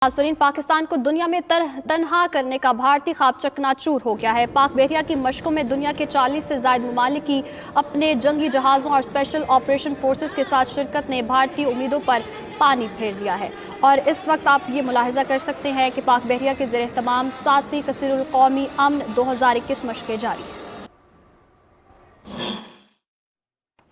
नाज़रीन, पाकिस्तान को दुनिया में तनहा करने का भारतीय ख्वाब चकनाचूर हो गया है। पाक बहरिया की मशकों में दुनिया के 40 से ज़ायद ममालिक की अपने जंगी जहाज़ों और स्पेशल ऑपरेशन फोर्सेस के साथ शिरकत ने भारतीय उम्मीदों पर पानी फेर दिया है। और इस वक्त आप ये मुलाहिजा कर सकते हैं कि पाक बहरिया के ज़ेर तमाम 7वीं कसीरुल कौमी अमन 2021 मशक़ें जारी हैं।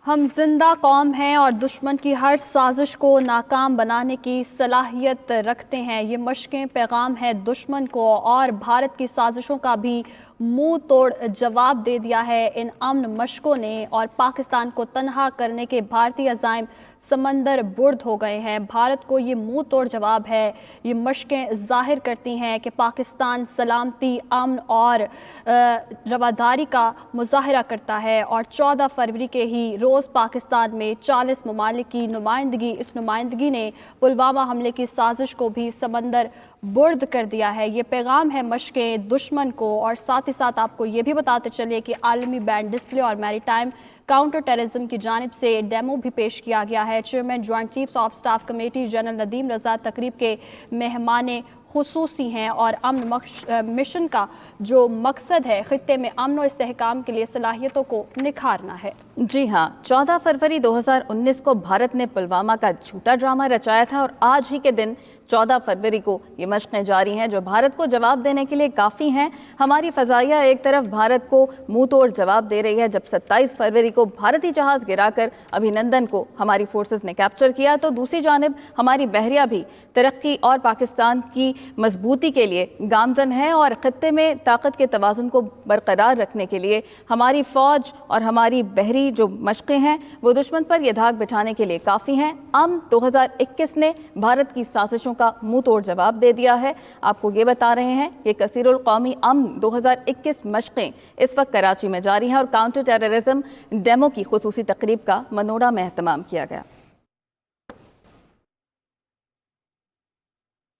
हम जिंदा कौम हैं और दुश्मन की हर साजिश को नाकाम बनाने की सलाहियत रखते हैं। ये मशक़ें पैगाम है दुश्मन को और भारत की साजिशों का भी मुंह तोड़ जवाब दे दिया है इन अमन मशकों ने। और पाकिस्तान को तनहा करने के भारतीय अज़ाइम समंदर बुर्द हो गए हैं। भारत को ये मुंह तोड़ जवाब है। ये मशक़ें ज़ाहिर करती हैं कि पाकिस्तान सलामती, अमन और रवादारी का मुज़ाहरा करता है। और 14 फरवरी के ही रोज़ पाकिस्तान में 40 ममालिक की नुमाइंदगी, इस नुमाइंदगी ने पुलवामा हमले की साजिश को भी समंदर बुर्द कर दिया है। ये पैगाम है मशक़ें दुश्मन को। और साथ ही साथ आपको ये भी बताते चलिए कि आलमी बैंड डिस्प्ले और मैरीटाइम काउंटर टेररिज्म की जानिब से डेमो भी पेश किया गया है। Chairman joint chiefs of staff committee general Nadeem Raza तकरीब के मेहमान खुसूसी हैं। और अमन मिशन का जो मकसद है खित्ते में अमन और इस्तेहकाम के लिए सलाहियतों को निखारना है। जी हाँ, 14 फरवरी 2019 को भारत ने पुलवामा का झूठा ड्रामा रचाया था और आज ही के दिन 14 फरवरी को ये मशक़ें जारी हैं जो भारत को जवाब देने के लिए काफ़ी हैं। हमारी फ़ज़ाइया एक तरफ भारत को मुंह तोड़ जवाब दे रही है। जब 27 फरवरी को भारतीय जहाज़ गिराकर अभिनंदन को हमारी फोर्सेस ने कैप्चर किया, तो दूसरी जानिब हमारी बहरिया भी तरक्की और पाकिस्तान की मजबूती के लिए गामज़न है। और ख़त्ते में ताकत के तवाज़ुन को बरकरार रखने के लिए हमारी फ़ौज और हमारी बहरी जो मशक़ें हैं वो दुश्मन पर यह धाक बिठाने के लिए काफ़ी हैं। अमन 2021 ने भारत की साजिशों का मुंह तोड़ जवाब दे दिया है। आपको ये बता रहे हैं कि कसीरुल कौमी अमन 2021 मशक़ें इस वक्त कराची में जारी हैं और काउंटर टेररिज्म डेमो की खुसूसी तकरीब का मनोड़ा में एहतमाम किया गया।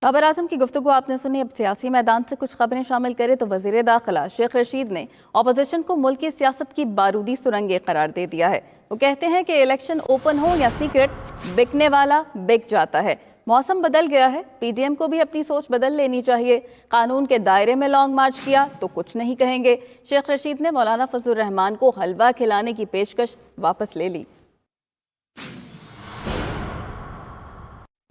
बाबर आजम की गुफ्तगू आपने सुनी। अब सियासी मैदान से कुछ खबरें शामिल करें तो वज़ीर दाखिला शेख रशीद ने अपोजिशन को मुल्की सियासत की बारूदी सुरंगें करार दे दिया है। वो कहते हैं कि इलेक्शन ओपन हो या सीक्रेट, बिकने वाला बिक जाता है। मौसम बदल गया है, पीडीएम को भी अपनी सोच बदल लेनी चाहिए। कानून के दायरे में लॉन्ग मार्च किया तो कुछ नहीं कहेंगे। शेख रशीद ने मौलाना फजलुर रहमान को हलवा खिलाने की पेशकश वापस ले ली।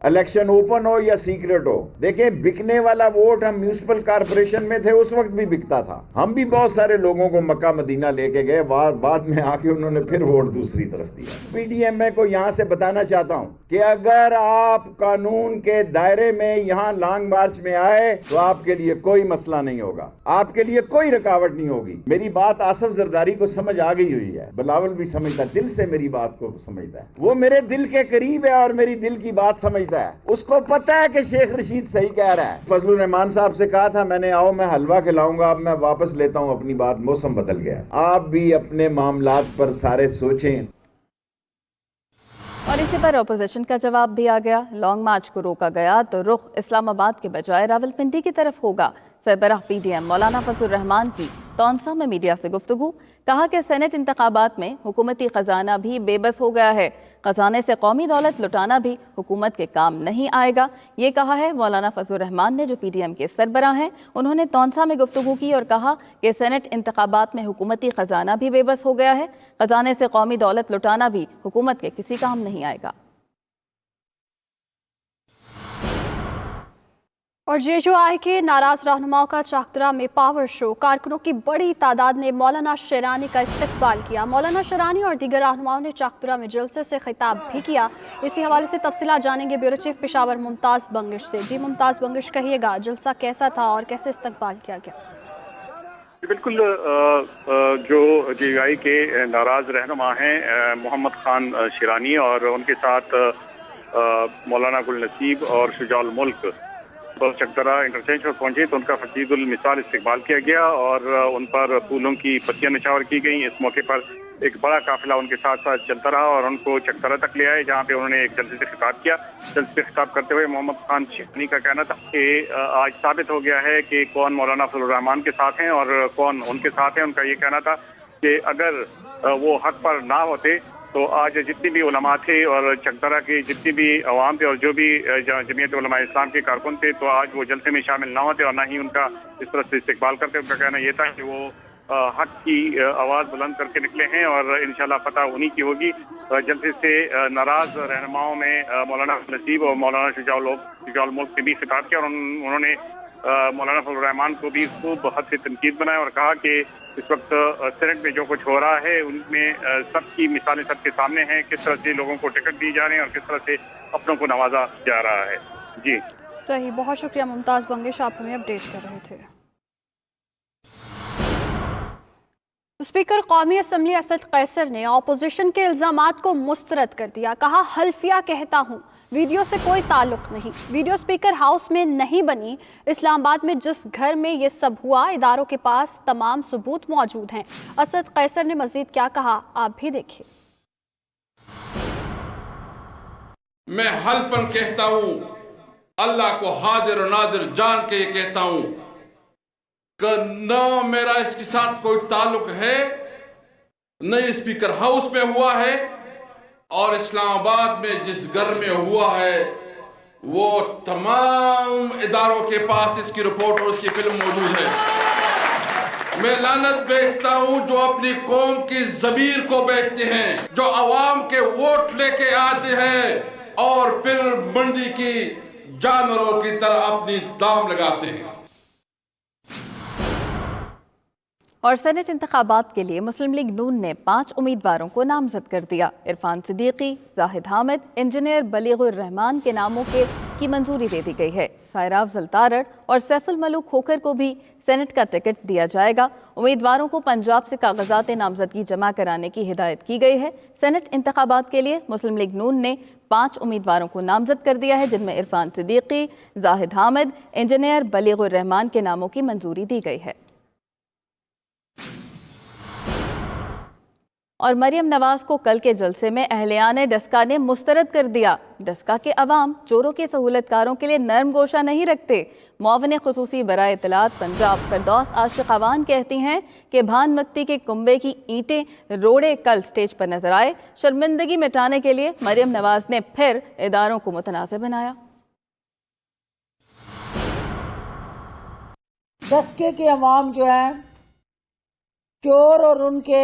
इलेक्शन ओपन हो या सीक्रेट हो, देखिए बिकने वाला वोट हम म्यूनिसिपल कारपोरेशन में थे उस वक्त भी बिकता था। हम भी बहुत सारे लोगों को मक्का मदीना लेके गए, बाद में आके उन्होंने फिर वोट दूसरी तरफ दिया। पीडीएम को यहाँ से बताना चाहता हूँ कि अगर आप कानून के दायरे में यहाँ लॉन्ग मार्च में आए तो आपके लिए कोई मसला नहीं होगा, आपके लिए कोई रुकावट नहीं होगी। मेरी बात आसफ जरदारी को समझ आ गई हुई है, बिलावल भी समझता है, दिल से मेरी बात को समझता है, वो मेरे दिल के करीब है और मेरी दिल की बात समझता है। उसको पता है कि शेख रशीद सही कह रहा है। फजलुर रहमान साहब से कहा था मैंने, आओ मैं हलवा खिलाऊंगा, अब मैं वापस लेता हूं अपनी बात, मौसम बदल गया। आप भी अपने मामलात पर सारे सोचें। और इसी पर अपोजिशन का जवाब भी आ गया। लॉन्ग मार्च को रोका गया तो रुख इस्लामाबाद के बजाय रावलपिंडी की तरफ होगा। सरबराह पीडीएम मौलाना फजलुर रहमान की तौंसा में मीडिया से गुफ्तगू, कहा कि सेनेट इंतखाबात में हुकूमती खजाना भी बेबस हो गया है। खजाने से कौमी दौलत लुटाना भी हुकूमत के काम नहीं आएगा। ये कहा है मौलाना फजलुर रहमान ने, जो पीडीएम के सरबराह हैं। उन्होंने तौंसा में गुफ्तगू की और कहा कि सेनेट इंतखाबात में हुकूमती खजाना भी बेबस हो गया है। खजाने से कौमी दौलत लुटाना भी हुकूमत के किसी काम नहीं आएगा। और JJI के नाराज रहनुमाओं का चाकदरा में पावर शो, कारकुनों की बड़ी तादाद ने मौलाना शेरानी का इस्तकबाल किया। मौलाना शेरानी और दीगर रहनुमाओं ने चाकदरा में जलसे से खिताब भी किया। इसी हवाले से तफसीलात जानेंगे ब्यूरो चीफ पेशावर मुमताज़ बंगिश से। जी मुमताज़ बंगिश, कहिएगा जलसा कैसा था और कैसे इस्तकबाल किया गया? बिल्कुल, जो JJI के नाराज रहनुमा हैं मोहम्मद खान शेरानी और उनके साथ मौलाना गुल नसीब और शुजाउल मुल्क चकदरा इंटरचेंज पर पहुंचे तो उनका फकीदुल मिसाल इस्तकबाल किया गया और उन पर फूलों की पत्तियां निछावर की गई। इस मौके पर एक बड़ा काफिला उनके साथ साथ चलता रहा और उनको चकदरा तक ले आए, जहां पे उन्होंने एक जलसे से खिताब किया। जलसे से खिताब करते हुए मोहम्मद खान शेरानी का कहना था कि आज साबित हो गया है कि कौन मौलाना फजलुर रहमान के साथ हैं और कौन उनके साथ हैं। उनका ये कहना था कि अगर वो हक पर ना होते تو آج جتنی بھی علماء تھے اور چکدرا کے جتنی بھی عوام تھے اور جو بھی جمعیت علماء اسلام کے کارکن تھے، تو آج وہ جلسے میں شامل نہ ہوتے اور نہ ہی ان کا اس طرح سے استقبال کرتے. ان کا کہنا یہ تھا کہ وہ حق کی آواز بلند کر کے نکلے ہیں اور انشاءاللہ فتح انہی کی ہوگی. جلسے سے ناراض رہنماؤں میں مولانا نصیب اور مولانا شجاع الملک نے بھی خطاب کیا اور انہوں نے مولانا فضل الرحمان کو بھی خوب حد سے تنقید بنایا اور کہا کہ اس وقت سینٹ میں جو کچھ ہو رہا ہے ان میں سب کی مثالیں سب کے سامنے ہیں، کس طرح سے لوگوں کو ٹکٹ دی جا رہے ہیں اور کس طرح سے اپنوں کو نوازا جا رہا ہے. جی صحیح، بہت شکریہ ممتاز بنگش، آپ ہمیں اپڈیٹ کر رہے تھے. اسپیکر قومی اسمبلی اسد قیصر نے اپوزیشن کے الزامات کو مسترد کر دیا. کہا حلفیہ کہتا ہوں، ویڈیو سے کوئی تعلق نہیں. ویڈیو اسپیکر ہاؤس میں نہیں بنی. اسلام آباد میں جس گھر میں یہ سب ہوا اداروں کے پاس تمام ثبوت موجود ہیں. اسد قیصر نے مزید کیا کہا آپ بھی دیکھیں. میں حلفاً کہتا ہوں، اللہ کو حاضر و ناظر جان کے یہ کہتا ہوں کہ نہ میرا اس کے ساتھ کوئی تعلق ہے، نہ اسپیکر ہاؤس میں ہوا ہے، اور اسلام آباد میں جس گھر میں ہوا ہے وہ تمام اداروں کے پاس اس کی رپورٹ اور اس کی فلم موجود ہے. میں لعنت بیچتا ہوں جو اپنی قوم کی ضمیر کو بیچتے ہیں، جو عوام کے ووٹ لے کے آتے ہیں اور پھر منڈی کی جانوروں کی طرح اپنی دام لگاتے ہیں. اور سینٹ انتخابات کے لیے مسلم لیگ نون نے 5 امیدواروں کو نامزد کر دیا. عرفان صدیقی، زاہد حامد، انجینئر بلیغ الرحمان کے ناموں کی منظوری دے دی گئی ہے. سائرہ افضل تارڑ اور سیف الملوک کھوکھر کو بھی سینٹ کا ٹکٹ دیا جائے گا. امیدواروں کو پنجاب سے کاغذات نامزدگی جمع کرانے کی ہدایت کی گئی ہے. سینٹ انتخابات کے لیے مسلم لیگ نون نے 5 امیدواروں کو نامزد کر دیا ہے، جن میں عرفان صدیقی، زاہد حامد، انجینئر بلیغ الرحمان کے ناموں کی منظوری دی گئی ہے. اور مریم نواز کو کل کے جلسے میں اہلیان ڈسکا نے مسترد کر دیا. ڈسکا کے عوام چوروں کے سہولت کاروں کے لیے نرم گوشہ نہیں رکھتے. معاون خصوصی برائے اطلاعات پنجاب فردوس عاشق اوان کہتی ہیں کہ بھان مکتی کے کنبے کی اینٹیں روڑے کل سٹیج پر نظر آئے. شرمندگی مٹانے کے لیے مریم نواز نے پھر اداروں کو متنازع بنایا. ڈسکے کے عوام جو ہیں چور اور ان کے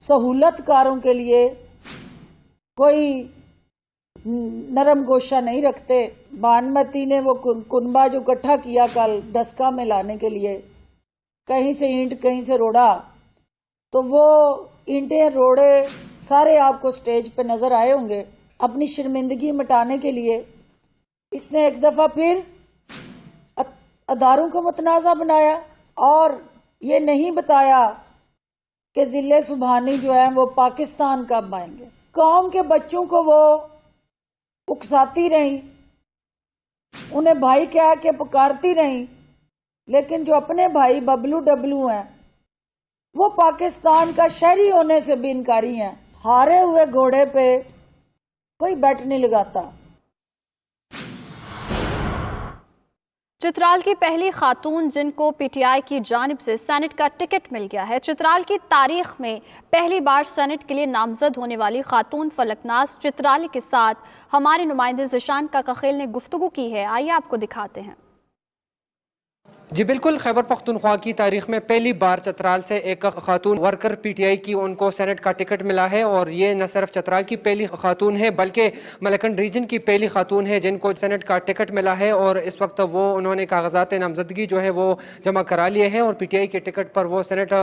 سہولت کاروں کے لیے کوئی نرم گوشہ نہیں رکھتے. بانمتی نے وہ کنبہ جو اکٹھا کیا کل ڈسکا میں لانے کے لیے، کہیں سے اینٹ کہیں سے روڑا، تو وہ اینٹیں روڑے سارے آپ کو سٹیج پہ نظر آئے ہوں گے. اپنی شرمندگی مٹانے کے لیے اس نے ایک دفعہ پھر اداروں کو متنازع بنایا اور یہ نہیں بتایا کہ ضلع سبحانی جو ہیں وہ پاکستان کب آئیں گے. قوم کے بچوں کو وہ اکساتی رہیں، انہیں بھائی کہہ کے پکارتی رہیں، لیکن جو اپنے بھائی ببلو ڈبلو ہیں وہ پاکستان کا شہری ہونے سے بھی انکاری ہیں. ہارے ہوئے گھوڑے پہ کوئی بیٹ نہیں لگاتا. چترال کی پہلی خاتون جن کو پی ٹی آئی کی جانب سے سینٹ کا ٹکٹ مل گیا ہے. چترال کی تاریخ میں پہلی بار سینٹ کے لیے نامزد ہونے والی خاتون فلک ناز چترالی کے ساتھ ہمارے نمائندے ذیشان کاکاخیل نے گفتگو کی ہے. آئیے آپ کو دکھاتے ہیں. جی بالکل، خیبر پختونخوا کی تاریخ میں پہلی بار چترال سے ایک خاتون ورکر پی ٹی آئی کی ان کو سینٹ کا ٹکٹ ملا ہے، اور یہ نہ صرف چترال کی پہلی خاتون ہے بلکہ ملکن ریجن کی پہلی خاتون ہے جن کو سینٹ کا ٹکٹ ملا ہے. اور اس وقت وہ انہوں نے کاغذات نامزدگی جو ہے وہ جمع کرا لیے ہیں اور پی ٹی آئی کے ٹکٹ پر وہ سینٹ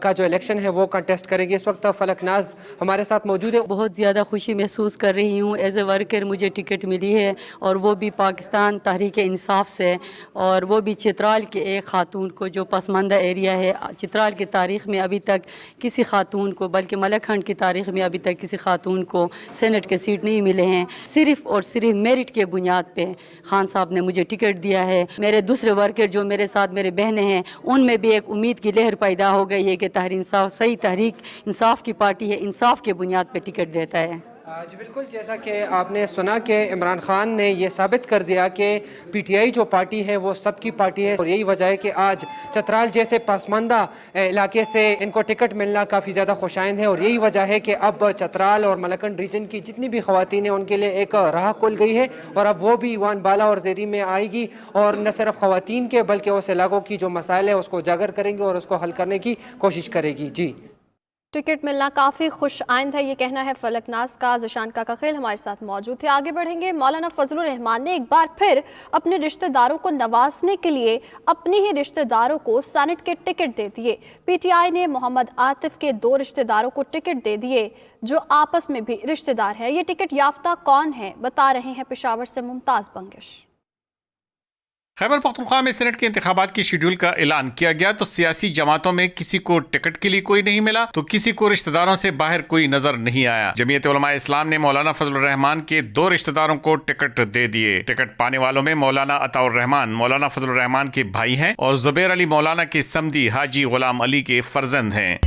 کا جو الیکشن ہے وہ کنٹیسٹ کریں گے. اس وقت فلک ناز ہمارے ساتھ موجود ہے. بہت زیادہ خوشی محسوس کر رہی ہوں. ایز اے ورکر مجھے ٹکٹ ملی ہے اور وہ بھی پاکستان تحریک انصاف سے، اور وہ بھی چترال کے ایک خاتون کو جو پسماندہ ایریا ہے. چترال کی تاریخ میں ابھی تک کسی خاتون کو، بلکہ ملکھنڈ کی تاریخ میں ابھی تک کسی خاتون کو سینٹ کے سیٹ نہیں ملے ہیں. صرف اور صرف میرٹ کے بنیاد پہ خان صاحب نے مجھے ٹکٹ دیا ہے. میرے دوسرے ورکر جو میرے ساتھ میرے بہنیں ہیں ان میں بھی ایک امید کی لہر پیدا ہو گئی ہے کہ تحریک انصاف صحیح تحریک انصاف کی پارٹی ہے، انصاف کے بنیاد پہ ٹکٹ دیتا ہے. जी बिल्कुल, जैसा कि आपने सुना कि इमरान खान ने ये साबित कर दिया कि पीटीआई जो पार्टी है वो सबकी पार्टी है, और यही वजह है कि आज चतराल जैसे पसमानदा इलाके से इनको टिकट मिलना काफ़ी ज़्यादा खुशाइंद है। और यही वजह है कि अब चतराल और मलकन रीजन की जितनी भी ख़वातीन हैं उनके लिए एक राह खुल गई है, और अब वो भी ईवान बाला और ज़ेरी में आएगी, और न सिर्फ ख़वातीन के बल्कि उस इलाकों की जो मसाइल है उसको उजागर करेंगे और उसको हल करने की कोशिश करेगी। जी, टिकट मिलना काफ़ी खुश आइंद है, ये कहना है फलकनाज का। ज़शान काकाखेल हमारे साथ मौजूद थे। आगे बढ़ेंगे। मौलाना फजलुर रहमान ने एक बार फिर अपने रिश्तेदारों को नवाजने के लिए अपने ही रिश्तेदारों को सेनेट के टिकट दे दिए। पीटीआई ने मोहम्मद आतिफ के 2 रिश्तेदारों को टिकट दे दिए जो आपस में भी रिश्तेदार हैं। ये टिकट याफ्ता कौन है, बता रहे हैं पेशावर से मुमताज़ बंगिश। खैबर पख्तूनख्वा में सेनेट के इंतखाबात की शेड्यूल का ऐलान किया गया तो सियासी जमातों में किसी को टिकट के लिए कोई नहीं मिला, तो किसी को रिश्तेदारों से बाहर कोई नजर नहीं आया। जमीयत उलमा इस्लाम ने मौलाना फजलुर रहमान के 2 रिश्तेदारों को टिकट दे दिए। टिकट पाने वालों में मौलाना अताउर रहमान मौलाना फजलुर रहमान के भाई हैं और जुबैर अली मौलाना के समधी हाजी गुलाम अली के फर्जंद हैं।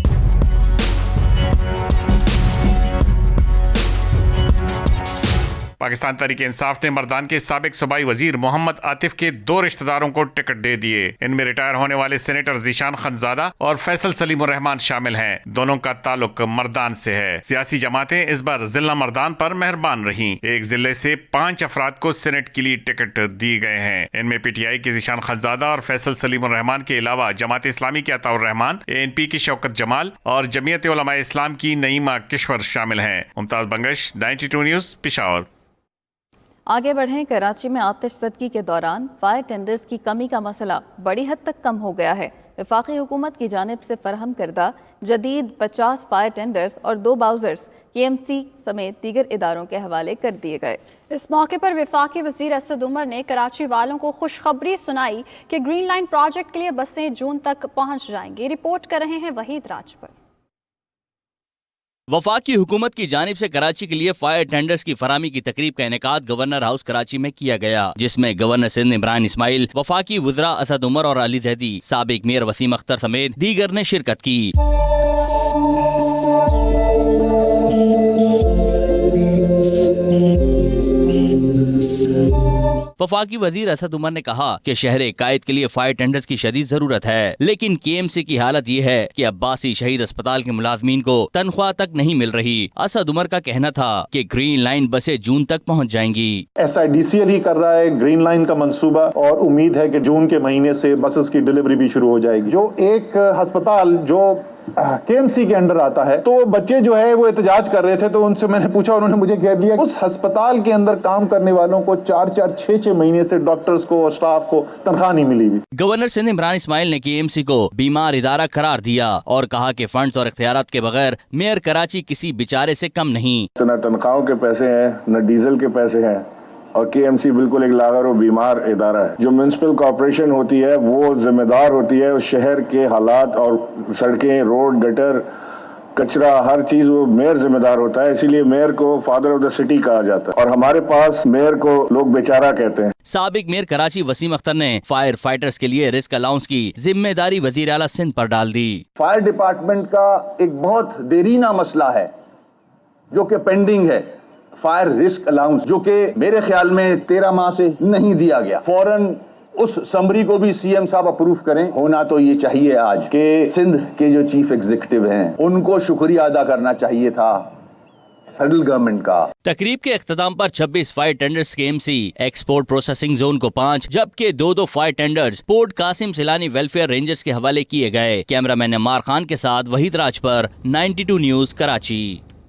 पाकिस्तान तहरीक इंसाफ ने मर्दान के साबिक सूबाई वजीर मोहम्मद आतिफ के 2 रिश्तेदारों को टिकट दे दिए। इनमें रिटायर होने वाले सेनेटर ज़ीशान खनज़ादा और फैसल सलीम रहमान शामिल हैं। दोनों का ताल्लुक मर्दान से है। सियासी जमातें इस बार जिला मर्दान पर मेहरबान रहीं। एक जिले से 5 अफराद को सेनेट के लिए टिकट दिए गए हैं। इनमें पीटीआई के ज़ीशान खनज़ादा और फैसल सलीम रहमान के अलावा जमात इस्लामी के अताउर रहमान, ANP की शौकत जमाल और जमीयत उलमा इस्लाम की नईमा किश्वर शामिल हैं। मुमताज़ बंगश, 92 न्यूज़, पेशावर। आगे बढ़ें। कराची में आतिशज़दगी के दौरान फायर टेंडर्स की कमी का मसला बड़ी हद तक कम हो गया है। वफाकी हुकूमत की जानिब से फराहम करदा जदीद 50 फायर टेंडर्स और 2 बाउज़र्स KMC समेत दीगर इदारों के हवाले कर दिए गए। इस मौके पर वफाकी वज़ीर असद उमर ने कराची वालों को खुशखबरी सुनाई कि ग्रीन लाइन प्रोजेक्ट के लिए बसें जून तक पहुँच जाएंगी। रिपोर्ट कर रहे हैं वहीद राजपुर। वफाकी हुकूमत की जानिब से कराची के लिए फायर टेंडर्स की फराहमी की तकरीब का इनेकाद गवर्नर हाउस कराची में किया गया, जिसमें गवर्नर सिंध इमरान इस्माइल, वफाकी वज़रा असद उमर और अली जैदी, साबिक मेयर वसीम अख्तर समेत दीगर ने शिरकत की। वफाकी वजीर असद उमर ने कहा कि शहर कायद के लिए फायर टेंडर्स की शदीद जरूरत है, लेकिन KMC की हालत ये है कि अब्बासी शहीद अस्पताल के मुलाजमीन को तनख्वाह तक नहीं मिल रही। असद उमर का कहना था कि ग्रीन लाइन बसें जून तक पहुंच जाएंगी। SIDCL ही कर रहा है ग्रीन लाइन का मंसूबा, और उम्मीद है कि जून के महीने से बसेस की डिलीवरी भी शुरू हो जाएगी। जो एक अस्पताल जो KMC के अंडर आता है, तो बच्चे जो है वो एहतजाज कर रहे थे, तो उनसे मैंने पूछा, उन्होंने मुझे कह दिया उस अस्पताल के अंदर काम करने वालों को 4-4, 6-6 महीने से डॉक्टर्स को और स्टाफ को तनख्वाह नहीं मिली हुई। गवर्नर सिंध इमरान इस्माइल ने KMC को बीमार इदारा करार दिया और कहा कि फंड्स और इख्तियारात के बगैर मेयर कराची किसी बेचारे से कम नहीं। न तनख्वाहों के पैसे हैं, न डीजल के पैसे हैं, और KMC बिल्कुल एक लागर और बीमार इदारा है। जो म्युनिसिपल कॉर्पोरेशन होती है वो जिम्मेदार होती है उस शहर के हालात और सड़कें, रोड, गटर, कचरा, हर चीज वो मेयर जिम्मेदार होता है। इसीलिए मेयर को फादर ऑफ द सिटी कहा जाता है, और हमारे पास मेयर को लोग बेचारा कहते हैं। साबिक मेयर कराची वसीम अख्तर ने फायर फाइटर्स के लिए रिस्क अलाउंस की जिम्मेदारी वजीर आला सिंध पर डाल दी। फायर डिपार्टमेंट का एक बहुत देरीना मसला है जो कि पेंडिंग है, फायर रिस्क अलाउंस, जो कि मेरे ख्याल में 13 माह से नहीं दिया गया। फौरन उस समरी को भी CM साहब अप्रूव करें। होना तो ये चाहिए आज कि सिंध के जो चीफ एग्जीक्यूटिव हैं उनको शुक्रिया अदा करना चाहिए था फेडरल गवर्नमेंट का। तकरीब के इख्तिताम पर 26 fire tenders KMC export processing zone को 5 जबकि 2-2 fire tenders port Qasim Saylani welfare rangers के हवाले किए गए। कैमरामैन अम्मार खान के साथ वहीद राजपुर, 92 न्यूज, कराची।